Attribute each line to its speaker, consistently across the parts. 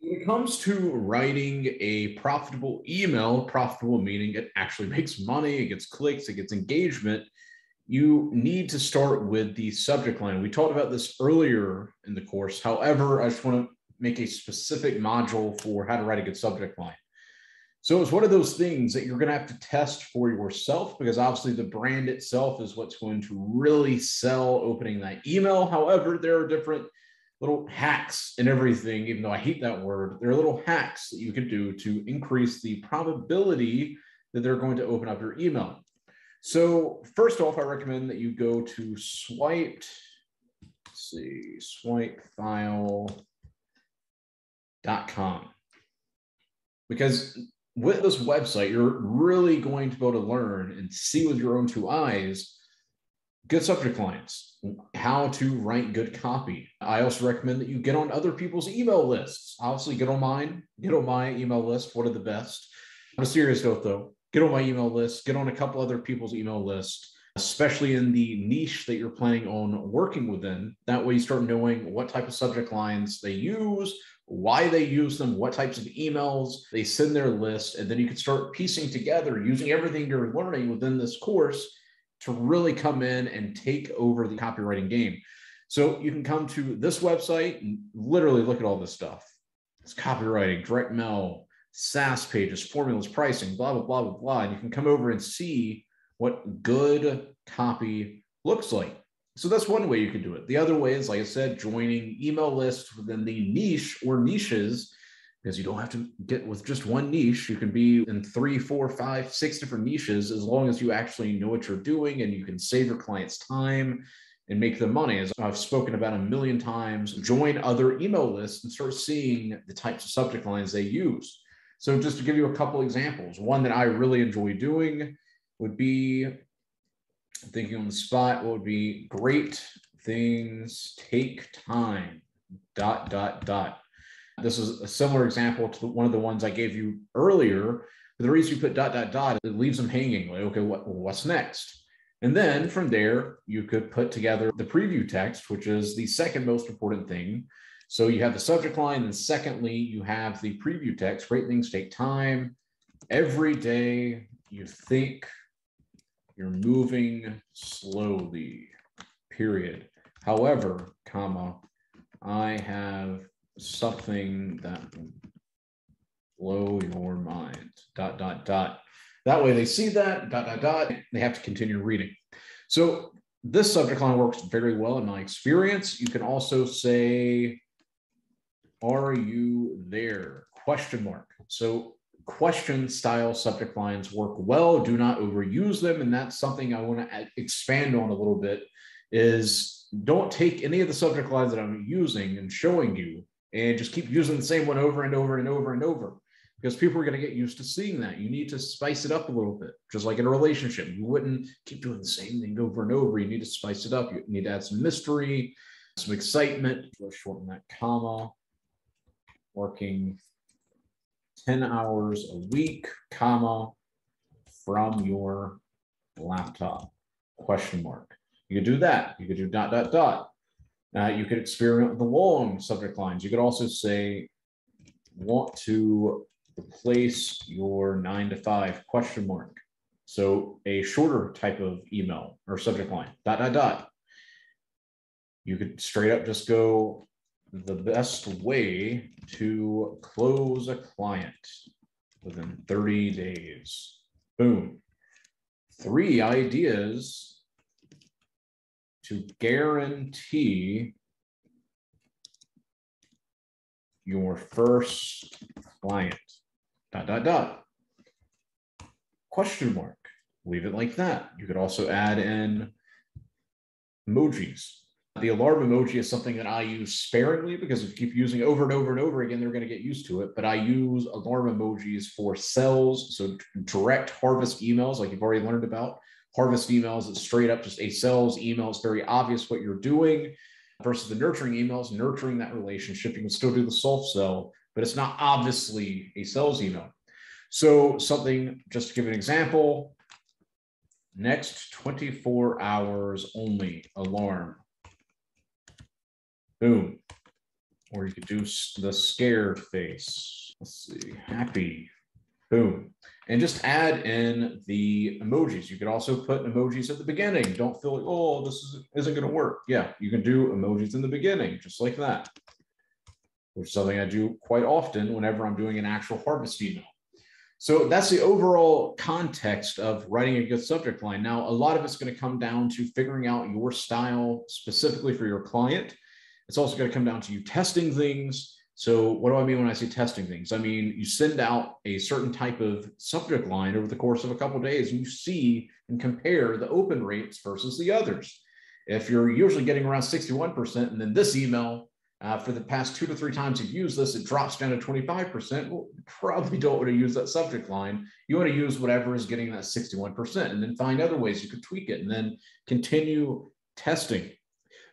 Speaker 1: When it comes to writing a profitable email, profitable meaning it actually makes money, it gets clicks, it gets engagement, you need to start with the subject line. We talked about this earlier in the course. However, I just want to make a specific module for how to write a good subject line. So it's one of those things that you're going to have to test for yourself, because obviously the brand itself is what's going to really sell opening that email. However, there are different little hacks and everything, even though I hate that word. There are little hacks that you can do to increase the probability that they're going to open up your email. So first off, I recommend that you go to swipefile.com, because with this website, you're really going to be able to learn and see with your own two eyes good subject lines, how to write good copy. I also recommend that you get on other people's email lists. Obviously, get on mine, get on my email list, one of the best. On a serious note, though, get on my email list, get on a couple other people's email lists, especially in the niche that you're planning on working within. That way you start knowing what type of subject lines they use, why they use them, what types of emails they send their list, and then you can start piecing together using everything you're learning within this course to really come in and take over the copywriting game. So you can come to this website and literally look at all this stuff. It's copywriting, direct mail, SaaS pages, formulas, pricing, blah, blah, blah, blah, blah. And you can come over and see what good copy looks like. So that's one way you can do it. The other way is, like I said, joining email lists within the niche or niches, because you don't have to get with just one niche. You can be in 3, 4, 5, 6 different niches, as long as you actually know what you're doing and you can save your clients time and make them money. As I've spoken about a million times, join other email lists and start seeing the types of subject lines they use. So just to give you a couple examples, one that I really enjoy doing would be, thinking on the spot, what would be great things take time, ... This is a similar example to one of the ones I gave you earlier. But the reason you put ... it leaves them hanging. Like, okay, what's next? And then from there, you could put together the preview text, which is the second most important thing. So you have the subject line, and secondly, you have the preview text. Great things take time. Every day you think you're moving slowly, period. However, comma, I have something that will blow your mind, ... That way they see that, ... they have to continue reading. So this subject line works very well in my experience. You can also say, are you there? ? So question style subject lines work well. Do not overuse them. And that's something I want to expand on a little bit, is don't take any of the subject lines that I'm using and showing you and just keep using the same one over and over and over and over, because people are going to get used to seeing that. You need to spice it up a little bit, just like in a relationship. You wouldn't keep doing the same thing over and over. You need to spice it up. You need to add some mystery, some excitement. Let's shorten that comma. Working 10 hours a week, comma, from your laptop, ? You could do that. You could do ... You could experiment with the long subject lines. You could also say, want to replace your 9 to 5, ? So a shorter type of email or subject line, ... You could straight up just go, the best way to close a client within 30 days. Boom. 3 ideas to guarantee your first client, ... Leave it like that. You could also add in emojis. The alarm emoji is something that I use sparingly, because if you keep using it over and over and over again, they're going to get used to it. But I use alarm emojis for sales. So direct harvest emails, like you've already learned about. Harvest emails, it's straight up just a sales email. It's very obvious what you're doing, versus the nurturing emails, nurturing that relationship. You can still do the soft sell, but it's not obviously a sales email. So something, just to give an example, next 24 hours only, alarm. Boom. or you could do the scared face. Let's see, happy, boom. And just add in the emojis. You could also put emojis at the beginning. Don't feel like, oh, this isn't going to work. Yeah, you can do emojis in the beginning, just like that, which is something I do quite often whenever I'm doing an actual harvest email. So that's the overall context of writing a good subject line. Now, a lot of it's going to come down to figuring out your style specifically for your client. It's also going to come down to you testing things. So what do I mean when I say testing things? I mean, you send out a certain type of subject line over the course of a couple of days, and you see and compare the open rates versus the others. If you're usually getting around 61%, and then this email, for the past 2 to 3 times you've used this, it drops down to 25%. Well, you probably don't want to use that subject line. You want to use whatever is getting that 61%, and then find other ways you could tweak it, and then continue testing.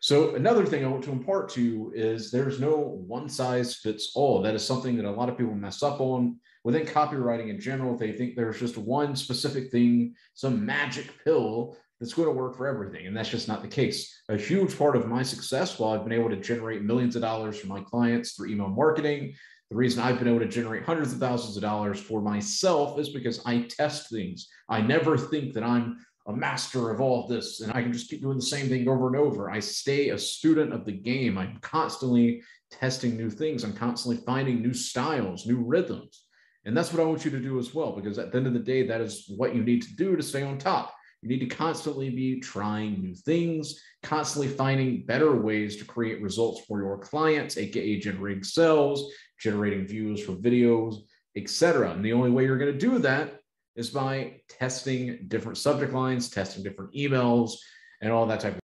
Speaker 1: So another thing I want to impart to you is there's no one size fits all. That is something that a lot of people mess up on within copywriting in general. They think there's just one specific thing, some magic pill that's going to work for everything. And that's just not the case. A huge part of my success, while I've been able to generate millions of dollars for my clients through email marketing, the reason I've been able to generate hundreds of thousands of dollars for myself is because I test things. I never think that I'm a master of all of this and I can just keep doing the same thing over and over. I stay a student of the game. I'm constantly testing new things. I'm constantly finding new styles, new rhythms. And that's what I want you to do as well, because at the end of the day, that is what you need to do to stay on top. You need to constantly be trying new things, constantly finding better ways to create results for your clients, aka generating sales, generating views for videos, etc. And the only way you're going to do that is by testing different subject lines, testing different emails, and all that type of